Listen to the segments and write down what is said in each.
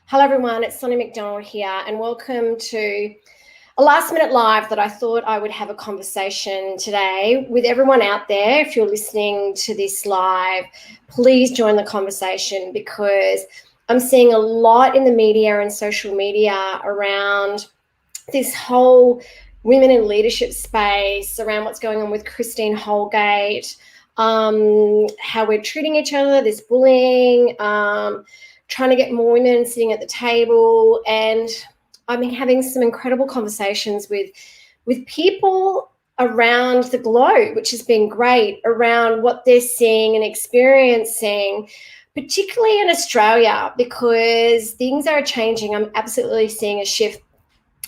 Hello everyone, it's Sonny McDonald here and welcome to a last minute live that I thought I would have a conversation today with everyone out there. If you're listening to this live, please join the conversation because I'm seeing a lot in the media and social media around this whole women in leadership space, around what's going on with Christine Holgate, how we're treating each other, this bullying, trying to get more women sitting at the table. And I've been having some incredible conversations with people around the globe, which has been great, around what they're seeing and experiencing, particularly in Australia, because things are changing. I'm absolutely seeing a shift.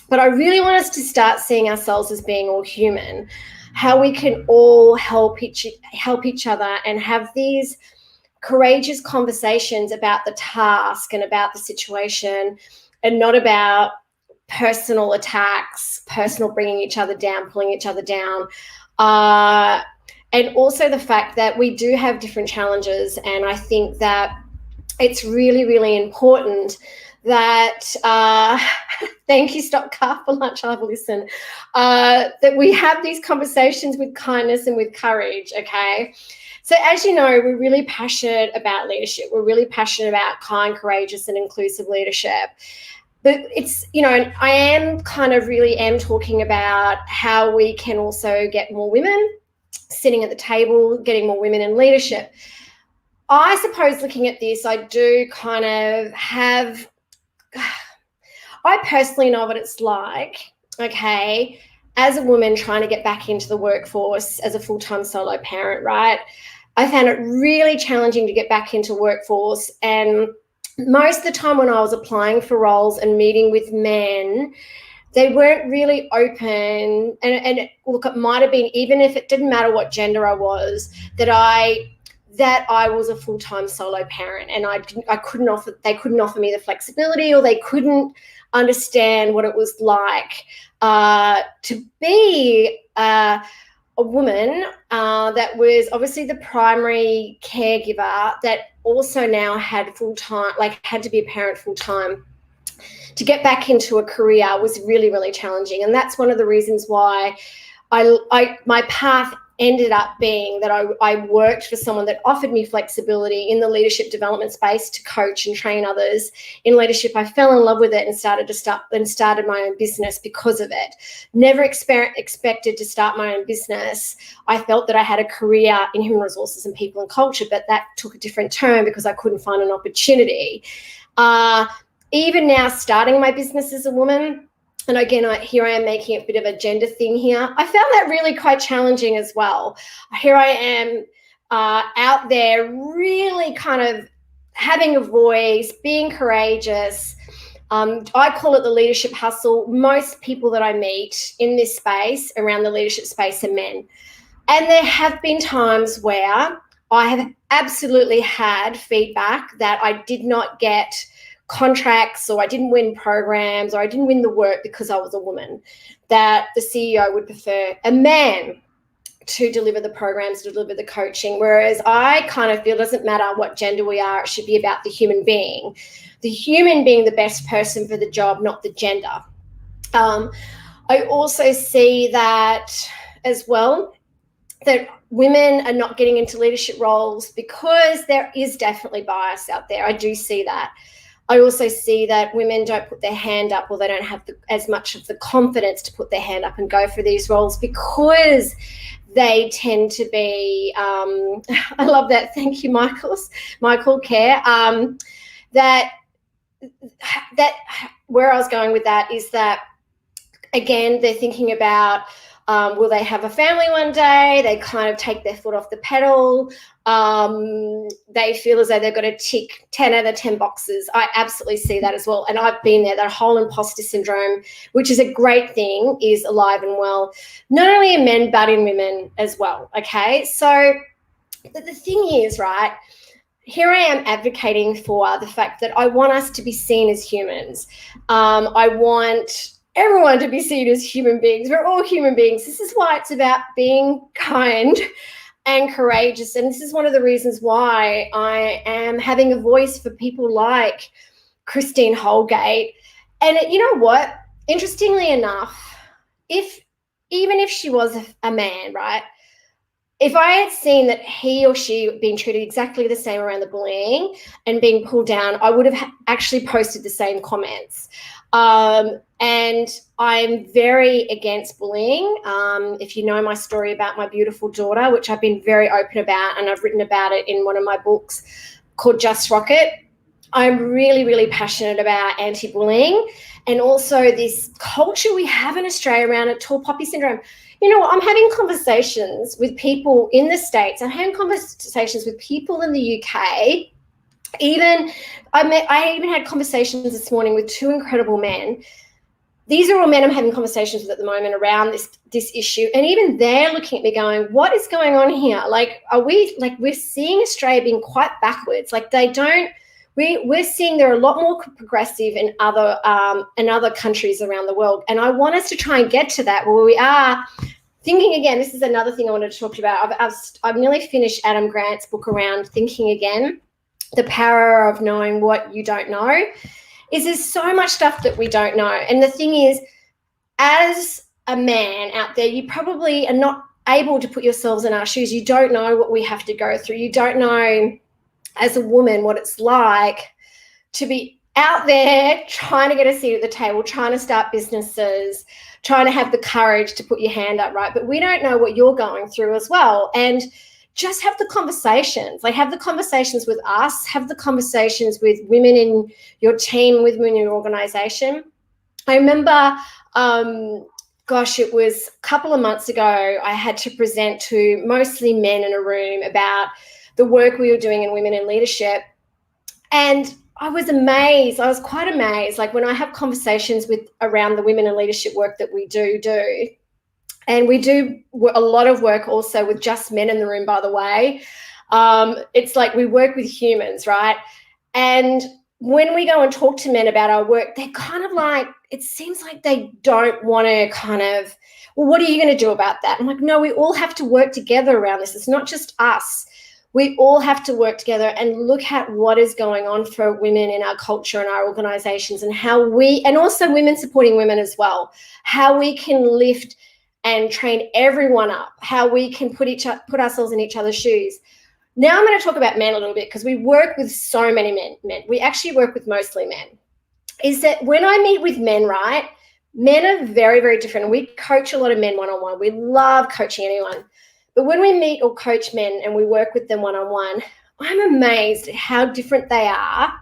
But I really want us to start seeing ourselves as being all human, how we can all help each other and have these courageous conversations about the task and about the situation, and not about personal attacks, personal bringing each other down, pulling each other down. And also the fact that we do have different challenges. And I think that it's really, really important that thank you, Stop Car for lunch, I'll have a listen, that we have these conversations with kindness and with courage, okay? So as you know, we're really passionate about leadership. We're really passionate about kind, courageous, and inclusive leadership. But it's, I am talking about how we can also get more women sitting at the table, getting more women in leadership. I suppose looking at this, I do kind of have, I personally know what it's like, okay, as a woman trying to get back into the workforce as a full-time solo parent, right? I found it really challenging to get back into workforce. And most of the time when I was applying for roles and meeting with men, they weren't really open. And look, it might have been, even if it didn't matter what gender I was, that I was a full-time solo parent, and they couldn't offer me the flexibility, or they couldn't understand what it was like to be a woman that was obviously the primary caregiver, that also now had full-time, had to be a parent full-time. To get back into a career was really, really challenging. And that's one of the reasons why my path ended up being that I worked for someone that offered me flexibility in the leadership development space to coach and train others in leadership. I fell in love with it and started my own business because of it. Never expected to start my own business. I felt that I had a career in human resources and people and culture, but that took a different turn because I couldn't find an opportunity. Even now, starting my business as a woman, and again, here I am making a bit of a gender thing here, I found that really quite challenging as well. Here I am out there really kind of having a voice, being courageous. I call it the leadership hustle. Most people that I meet in this space, around the leadership space, are men. And there have been times where I have absolutely had feedback that I did not get contracts, or I didn't win programs, or I didn't win the work because I was a woman, that the CEO would prefer a man to deliver the programs, to deliver the coaching. Whereas I kind of feel it doesn't matter what gender we are, it should be about the human being the best person for the job, not the gender. I also see that as well, that women are not getting into leadership roles because there is definitely bias out there. I do see that. I also see that women don't put their hand up, or they don't have as much of the confidence to put their hand up and go for these roles because they tend to be, I love that. Thank you, Michael Care. That where I was going with that is that, again, they're thinking about, will they have a family one day? They kind of take their foot off the pedal. They feel as though they've got to tick 10 out of 10 boxes. I absolutely see that as well. And I've been there. That whole imposter syndrome, which is a great thing, is alive and well, not only in men, but in women as well. Okay. So the thing is, right, here I am advocating for the fact that I want us to be seen as humans. I want everyone to be seen as human beings. We're all human beings. This is why it's about being kind and courageous. And this is one of the reasons why I am having a voice for people like Christine Holgate. And you know what? Interestingly enough, even if she was a man, right? If I had seen that he or she being treated exactly the same around the bullying and being pulled down, I would have actually posted the same comments. And I'm very against bullying. If you know my story about my beautiful daughter, which I've been very open about, and I've written about it in one of my books called Just Rocket, I'm really, really passionate about anti-bullying and also this culture we have in Australia around tall poppy syndrome. You know what? I'm having conversations with people in the States. I'm having conversations with people in the UK. I even had conversations this morning with two incredible men. These are all men I'm having conversations with at the moment around this issue. And even they're looking at me going, what is going on here? Like, we're seeing Australia being quite backwards. Like we're seeing they're a lot more progressive in other countries around the world. And I want us to try and get to that where we are thinking again. This is another thing I wanted to talk to you about. I've nearly finished Adam Grant's book around thinking again, the power of knowing what you don't know. There's so much stuff that we don't know. And the thing is, as a man out there, you probably are not able to put yourselves in our shoes. You don't know what we have to go through. You don't know, as a woman, what it's like to be out there trying to get a seat at the table, trying to start businesses, trying to have the courage to put your hand up, right? But we don't know what you're going through as well. And just have the conversations. Like, have the conversations with us, have the conversations with women in your team, with women in your organization. I remember, it was a couple of months ago, I had to present to mostly men in a room about the work we were doing in women in leadership. And I was amazed. I was quite amazed. Like, when I have conversations around the women in leadership work that we do, and we do a lot of work also with just men in the room, by the way. It's like we work with humans, right? And when we go and talk to men about our work, they're kind of like, it seems like they don't want to well, what are you going to do about that? I'm like, no, we all have to work together around this. It's not just us. We all have to work together and look at what is going on for women in our culture and our organizations, and and also women supporting women as well, how we can lift and train everyone up, how we can put ourselves in each other's shoes. Now I'm going to talk about men a little bit, because we work with so many men. We actually work with mostly men. Is that when I meet with men, right, men are very, very different. We coach a lot of men one-on-one. We love coaching anyone. But when we meet or coach men and we work with them one-on-one, I'm amazed at how different they are,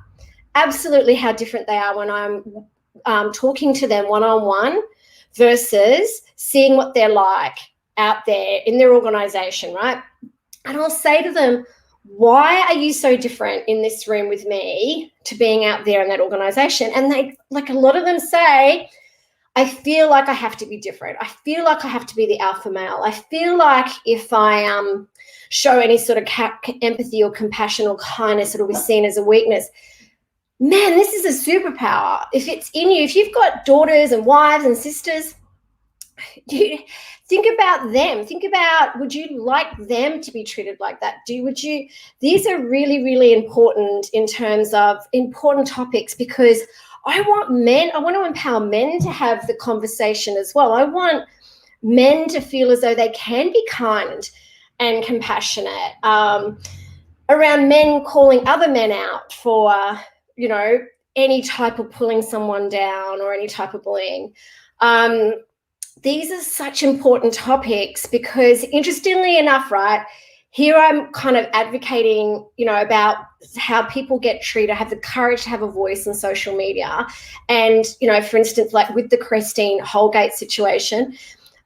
absolutely how different they are when I'm talking to them one-on-one versus seeing what they're like out there in their organization, right? And I'll say to them, why are you so different in this room with me to being out there in that organization? And they, like, a lot of them say, I feel like I have to be different. I feel like I have to be the alpha male. I feel like if I show any sort of empathy or compassion or kindness, it'll be seen as a weakness. Man, this is a superpower. If it's in you, if you've got daughters and wives and sisters, think about them. Think about, would you like them to be treated like that? These are really, really important in terms of important topics, because I want to empower men to have the conversation as well. I want men to feel as though they can be kind and compassionate around men calling other men out for, any type of pulling someone down or any type of bullying. These are such important topics because, interestingly enough, right, here I'm kind of advocating, about how people get treated, have the courage to have a voice on social media. And, for instance, like with the Christine Holgate situation,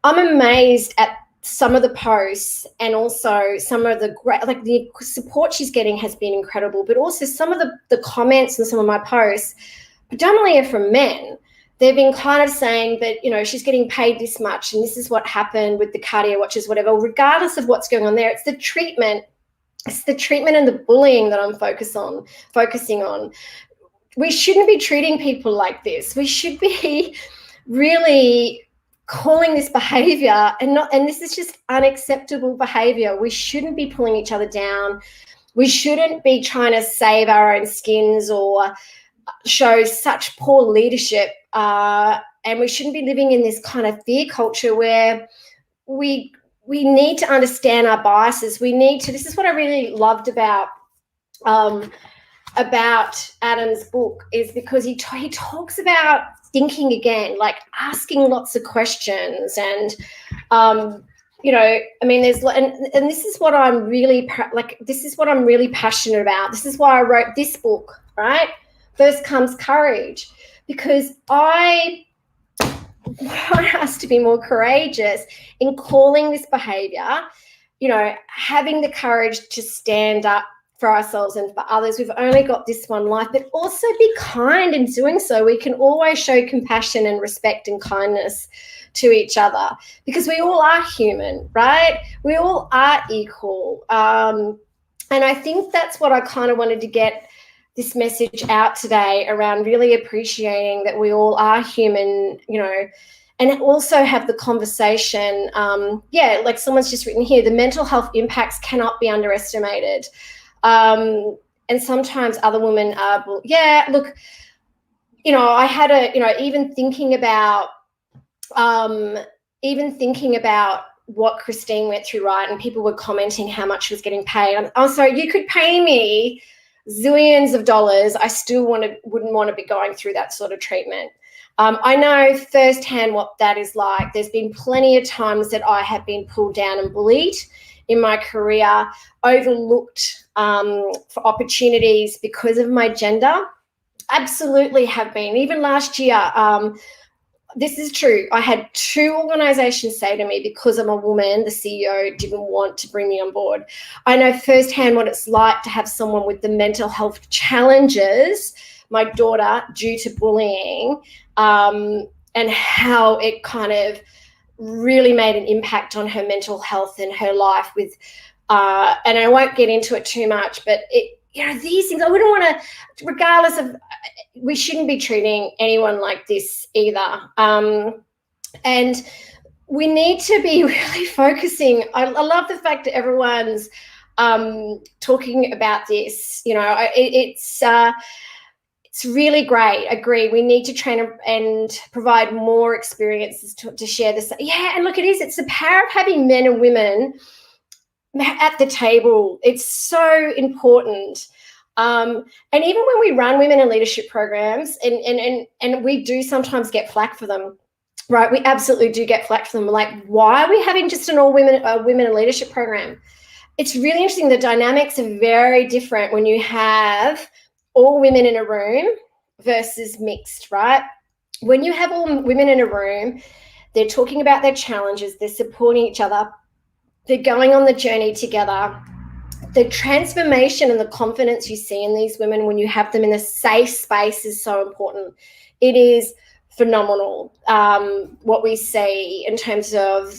I'm amazed at some of the posts, and also some of the the support she's getting has been incredible, but also some of the comments and some of my posts predominantly are from men. They've been kind of saying that, she's getting paid this much and this is what happened with the cardio watches, whatever. Regardless of what's going on there, it's the treatment and the bullying that I'm focusing on. We shouldn't be treating people like this. We should be really calling this behavior and this is just unacceptable behavior. We shouldn't be pulling each other down. We shouldn't be trying to save our own skins or shows such poor leadership, and we shouldn't be living in this kind of fear culture where we need to understand our biases. We need to. This is what I really loved about Adam's book, is because he talks about thinking again, like asking lots of questions, and I mean, there's and this is what I'm really this is what I'm really passionate about. This is why I wrote this book, right? First comes courage, because I want us to be more courageous in calling this behavior, having the courage to stand up for ourselves and for others. We've only got this one life, but also be kind in doing so. We can always show compassion and respect and kindness to each other, because we all are human, right? We all are equal. And I think that's what I kind of wanted to get this message out today around, really appreciating that we all are human, and also have the conversation. Like someone's just written here, the mental health impacts cannot be underestimated. And sometimes other women are, look, I had even thinking about what Christine went through, right? And people were commenting how much she was getting paid. I'm sorry, you could pay me zillions of dollars, I still wouldn't want to be going through that sort of treatment. I know firsthand what that is like. There's been plenty of times that I have been pulled down and bullied in my career, overlooked for opportunities because of my gender. Absolutely have been. Even last year, this is true. I had 2 organizations say to me, because I'm a woman, the CEO didn't want to bring me on board. I know firsthand what it's like to have someone with the mental health challenges, my daughter, due to bullying, and how it kind of really made an impact on her mental health and her life with, and I won't get into it too much, but these things, I wouldn't want to, regardless of, we shouldn't be treating anyone like this either. And we need to be really focusing. I love the fact that everyone's talking about this. It's really great. Agree. We need to train and provide more experiences to share this. Yeah, and look, it's the power of having men and women at the table. It's so important. And even when we run women in leadership programs, and we do sometimes get flack for them, right? We absolutely do get flack for them. Like, why are we having just an all women in leadership program? It's really interesting. The dynamics are very different when you have all women in a room versus mixed, right? When you have all women in a room, they're talking about their challenges, they're supporting each other, they're going on the journey together. The transformation and the confidence you see in these women when you have them in a safe space is so important. It is phenomenal what we see in terms of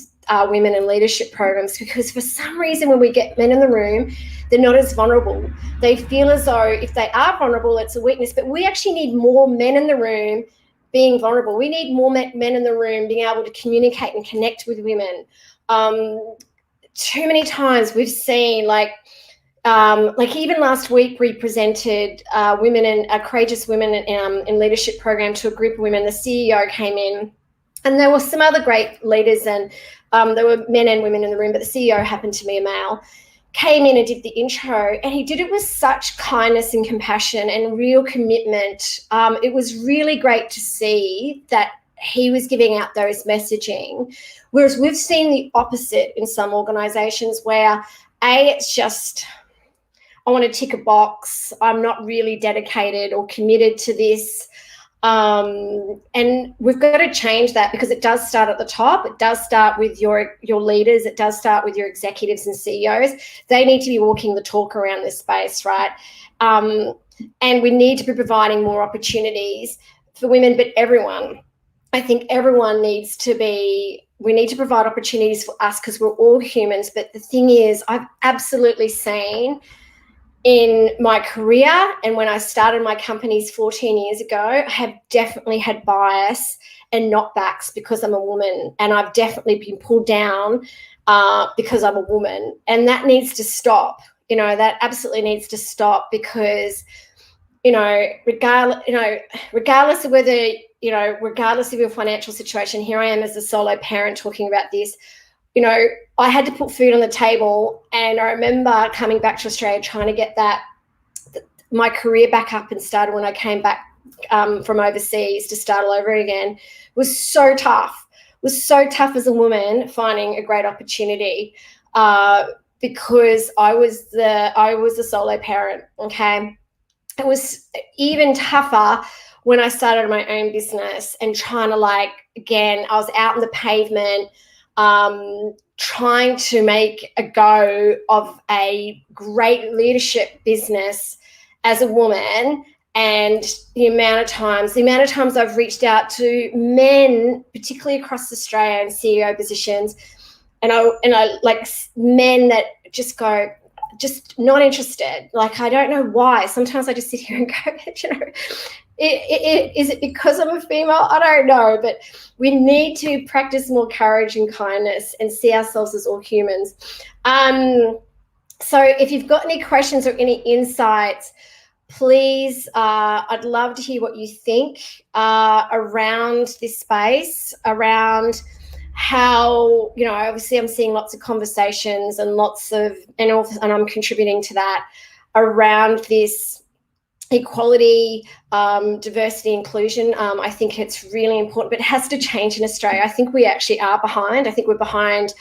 women in leadership programs, because for some reason when we get men in the room, they're not as vulnerable. They feel as though if they are vulnerable, it's a weakness, but we actually need more men in the room being vulnerable. We need more men in the room being able to communicate and connect with women. Too many times we've seen, like even last week we presented courageous women in leadership program to a group of women. The CEO came in, and there were some other great leaders, and there were men and women in the room, but the CEO happened to be a male, came in and did the intro, and he did it with such kindness and compassion and real commitment. It was really great to see that he was giving out those messaging, whereas we've seen the opposite in some organizations where it's just, I want to tick a box, I'm not really dedicated or committed to this. And we've got to change that, because it does start at the top. It does start with your leaders. It does start with your executives and CEOs. They need to be walking the talk around this space, right? And we need to be providing more opportunities for women, but everyone. I think everyone needs to be, we need to provide opportunities for us, because we're all humans. But the thing is, I've absolutely seen in my career, and when I started my companies 14 years ago, I have definitely had bias and knockbacks because I'm a woman, and I've definitely been pulled down because I'm a woman, and that needs to stop. That absolutely needs to stop, because regardless of whether, regardless of your financial situation, here I am as a solo parent talking about this. I had to put food on the table, and I remember coming back to Australia trying to get my career back up and started when I came back from overseas to start all over again. It was so tough. It was so tough as a woman finding a great opportunity because I was a solo parent. Okay, it was even tougher when I started my own business and trying to again, I was out on the pavement trying to make a go of a great leadership business as a woman. And the amount of times I've reached out to men, particularly across Australia in CEO positions, and I like men that just go, just not interested. I don't know why. Sometimes I just sit here and go, is it because I'm a female? I don't know, but we need to practice more courage and kindness and see ourselves as all humans. So if you've got any questions or any insights, please, I'd love to hear what you think around this space, around how, obviously I'm seeing lots of conversations and and I'm contributing to that around this equality, diversity, inclusion. I think it's really important, but it has to change in Australia. I think we actually are behind. I think we're behind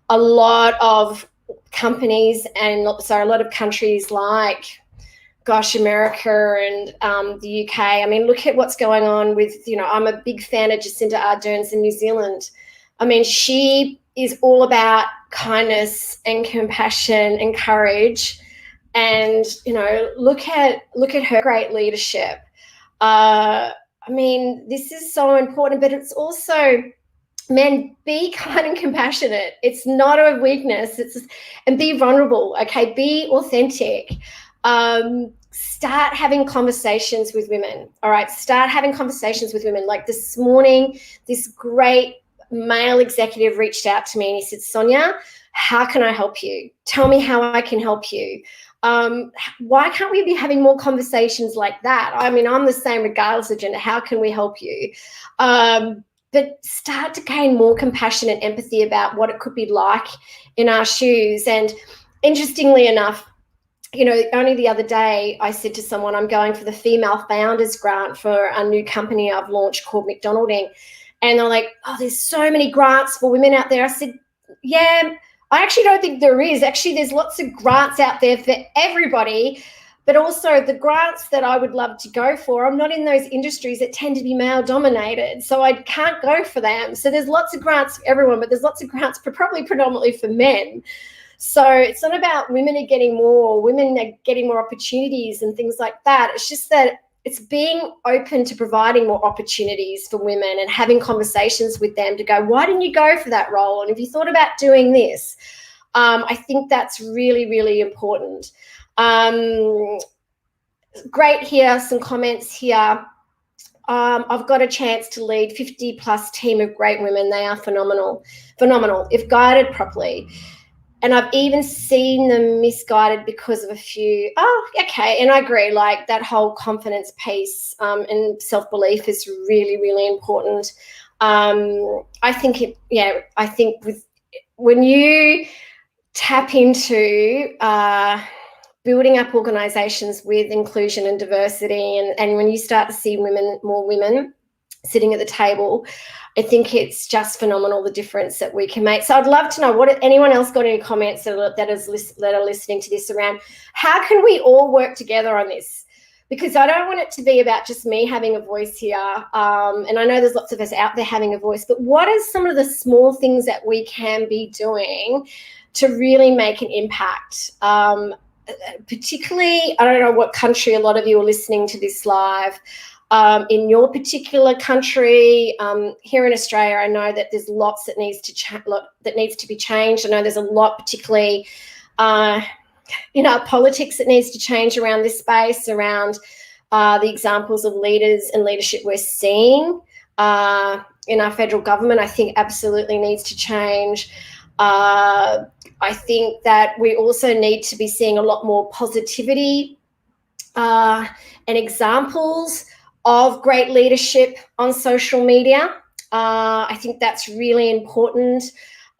a lot of companies and a lot of countries like, America and the UK. I mean, look at what's going on with, I'm a big fan of Jacinda Ardern's in New Zealand. I mean, she is all about kindness and compassion and courage. And, look at her great leadership. I mean, this is so important, but it's also, men, be kind and compassionate. It's not a weakness. And be vulnerable. Okay, be authentic. Start having conversations with women. All right, start having conversations with women. Like this morning, this great male executive reached out to me and he said, Sonia, how can I help you? Tell me how I can help you. Why can't we be having more conversations like that? I mean, I'm the same regardless of gender. How can we help you? But start to gain more compassion and empathy about what it could be like in our shoes. And interestingly enough, only the other day I said to someone, I'm going for the Female Founders Grant for a new company I've launched called McDonalding. And they're like, oh, there's so many grants for women out there. I said, yeah, I actually don't think there is. Actually, there's lots of grants out there for everybody. But also the grants that I would love to go for, I'm not in those industries that tend to be male dominated. So I can't go for them. So there's lots of grants for everyone, but there's lots of grants for probably predominantly for men. So it's not about women are getting more opportunities and things like that. It's just that it's being open to providing more opportunities for women and having conversations with them to go, why didn't you go for that role? And have you thought about doing this? I think that's really, really important. Great here, some comments here. I've got a chance to lead 50 plus team of great women. They are phenomenal, if guided properly. And I've even seen them misguided because of a few, okay. And I agree, like that whole confidence piece and self-belief is really, really important. I think when you tap into building up organizations with inclusion and diversity, and when you start to see more women sitting at the table, I think it's just phenomenal, the difference that we can make. So I'd love to know, what anyone else got any comments that are listening to this around how can we all work together on this? Because I don't want it to be about just me having a voice here. And I know there's lots of us out there having a voice, but what are some of the small things that we can be doing to really make an impact? Particularly, I don't know what country a lot of you are listening to this live. In your particular country, here in Australia, I know that there's lots that needs to be changed. I know there's a lot, particularly in our politics, that needs to change around this space, around the examples of leaders and leadership we're seeing in our federal government. I think absolutely needs to change. I think that we also need to be seeing a lot more positivity and and examples of great leadership on social media. I think that's really important.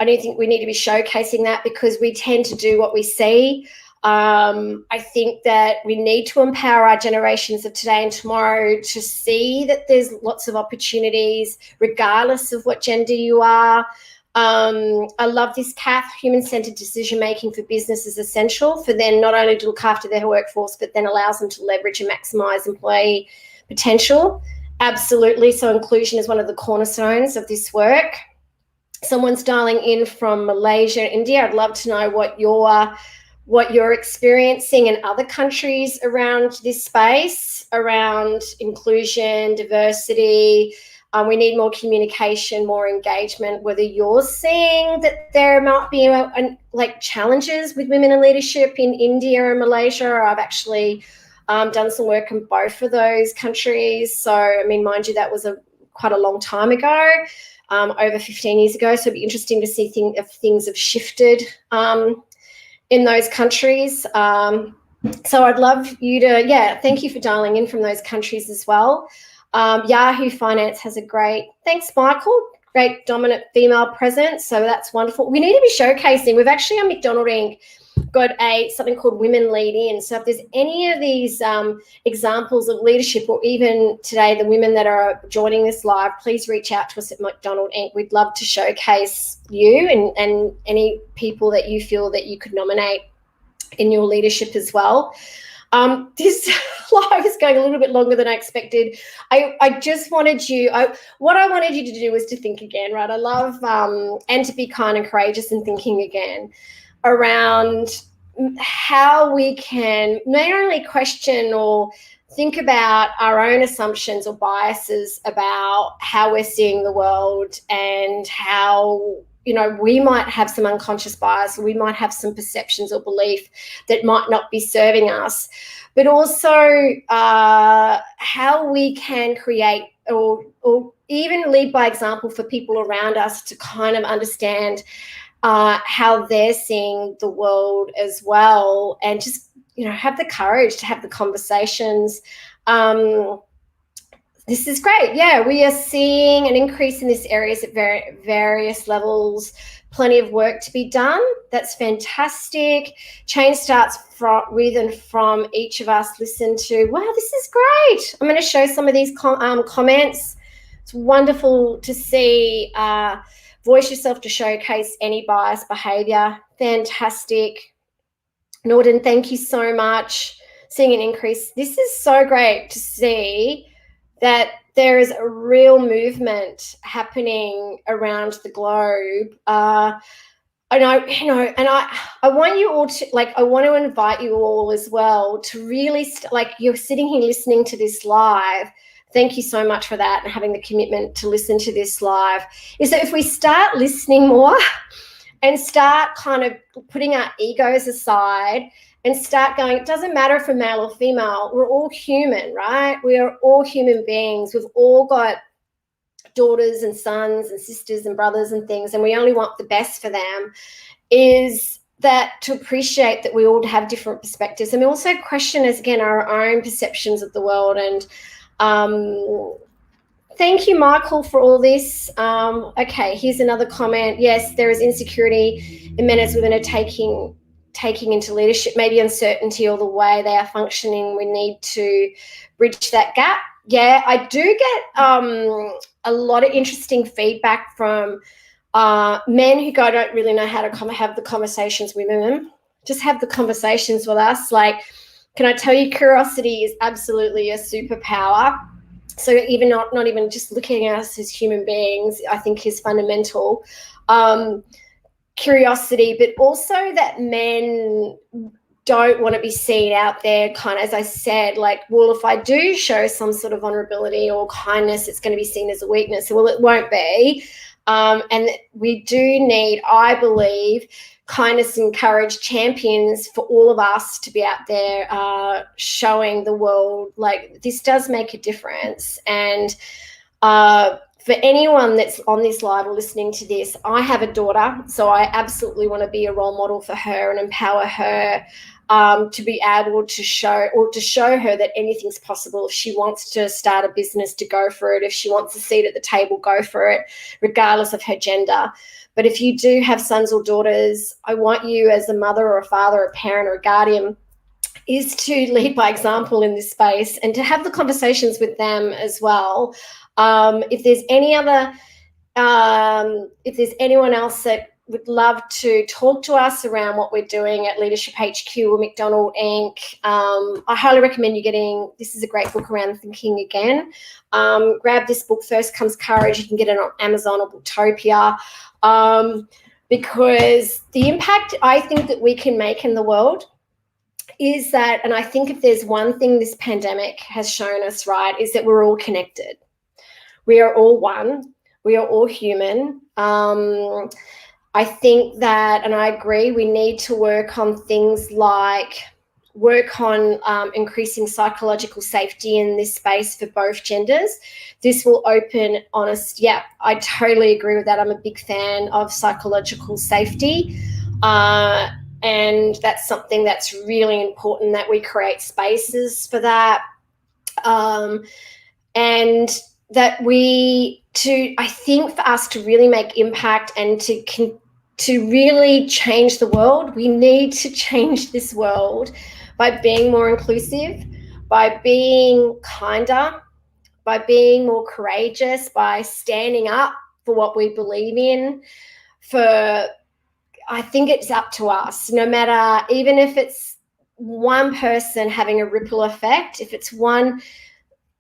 I don't think we need to be showcasing that because we tend to do what we see. I think that we need to empower our generations of today and tomorrow to see that there's lots of opportunities, regardless of what gender you are. I love this, Kath. Human-centered decision-making for business is essential for them not only to look after their workforce, but then allows them to leverage and maximise employee potential. Absolutely. So inclusion is one of the cornerstones of this work. Someone's dialing in from Malaysia, India. I'd love to know what you're experiencing in other countries around this space, around inclusion, diversity. We need more communication, more engagement, whether you're seeing that there might be challenges with women in leadership in India and Malaysia. I've actually done some work in both of those countries. So, I mean, mind you, that was quite a long time ago, over 15 years ago. So it'd be interesting to see if things have shifted in those countries. So I'd love you to, thank you for dialing in from those countries as well. Yahoo Finance has thanks, Michael, great dominant female presence. So that's wonderful. We need to be showcasing. We've actually on McDonald Inc. got something called Women Lead In. So if there's any of these examples of leadership, or even today the women that are joining this live, please reach out to us at McDonald Inc. We'd love to showcase you and any people that you feel that you could nominate in your leadership as well. This live is going a little bit longer than I expected. I just wanted what I wanted you to do was to think again, right? I love and to be kind and courageous in thinking again around how we can not only question or think about our own assumptions or biases about how we're seeing the world, and how, we might have some unconscious bias, or we might have some perceptions or belief that might not be serving us, but also how we can create or even lead by example for people around us to kind of understand how they're seeing the world as well, and just, have the courage to have the conversations. This is great. Yeah, we are seeing an increase in these areas at various levels. Plenty of work to be done. That's fantastic. Change starts with and from each of us. Listen to, wow, this is great. I'm going to show some of these comments. It's wonderful to see. Voice yourself to showcase any biased behaviour. Fantastic. Norden, thank you so much. Seeing an increase. This is so great to see that there is a real movement happening around the globe. I want you all to, I want to invite you all as well to really, you're sitting here listening to this live. Thank you so much for that, and having the commitment to listen to this live. Is that if we start listening more and start kind of putting our egos aside and start going, it doesn't matter if we're male or female, we're all human, right? We are all human beings. We've all got daughters and sons and sisters and brothers and things, and we only want the best for them. Is that to appreciate that we all have different perspectives, and we also question, as again, our own perceptions of the world. And thank you, Michael, for all this. Okay, here's another comment. Yes, there is insecurity in men as women are taking into leadership, maybe uncertainty or the way they are functioning. We need to bridge that gap. Yeah, I do get a lot of interesting feedback from men who don't really know how to have the conversations with women. Just have the conversations with us. Can I tell you, curiosity is absolutely a superpower. So even not even just looking at us as human beings, I think is fundamental. Curiosity, but also that men don't want to be seen out there kind of, as I said, if I do show some sort of vulnerability or kindness, it's going to be seen as a weakness. Well, it won't be. And we do need, I believe, kindness and courage champions for all of us to be out there showing the world this does make a difference. And for anyone that's on this live or listening to this, I have a daughter, so I absolutely want to be a role model for her and empower her to be able to show her that anything's possible. If she wants to start a business, to go for it. If she wants a seat at the table, go for it, regardless of her gender. But if you do have sons or daughters, I want you as a mother or a father or a parent or a guardian is to lead by example in this space and to have the conversations with them as well. If there's anyone else that would love to talk to us around what we're doing at Leadership HQ or McDonald Inc., I highly recommend this is a great book around thinking again. Grab this book, First Comes Courage. You can get it on Amazon or Booktopia, because the impact I think that we can make in the world is that, and I think if there's one thing this pandemic has shown us, right, is that we're all connected. We are all one. We are all human. I think that, and I agree, we need to work on things like increasing psychological safety in this space for both genders. This will open I totally agree with that. I'm a big fan of psychological safety. And that's something that's really important, that we create spaces for that. And that I think for us to really make impact and to really change the world, we need to change this world by being more inclusive, by being kinder, by being more courageous, by standing up for what we believe in. I think it's up to us, no matter, even if it's one person having a ripple effect, if it's one,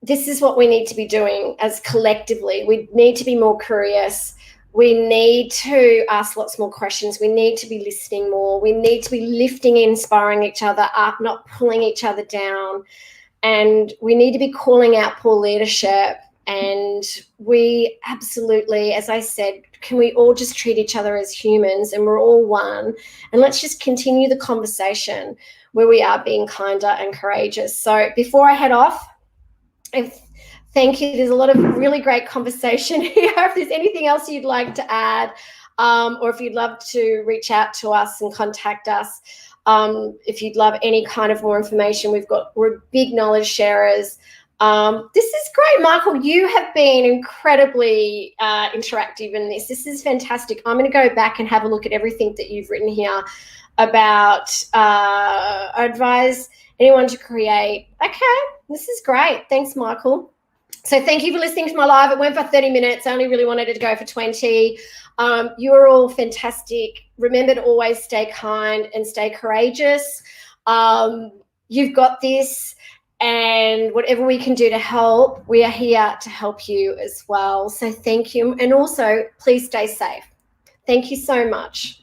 this is what we need to be doing as collectively. We need to be more curious. We need to ask lots more questions. We need to be listening more. We need to be lifting and inspiring each other up, not pulling each other down. And we need to be calling out poor leadership. And we absolutely, as I said, can we all just treat each other as humans, and we're all one? And let's just continue the conversation where we are being kinder and courageous. So before I head off, thank you. There's a lot of really great conversation here. If there's anything else you'd like to add, or if you'd love to reach out to us and contact us, if you'd love any kind of more information, we're big knowledge sharers. This is great, Michael. You have been incredibly interactive in this. This is fantastic. I'm going to go back and have a look at everything that you've written here about advise anyone to create. Okay, this is great. Thanks, Michael. So thank you for listening to my live. It went for 30 minutes. I only really wanted it to go for 20. You're all fantastic. Remember to always stay kind and stay courageous. You've got this. And whatever we can do to help, we are here to help you as well. So thank you. And also, please stay safe. Thank you so much.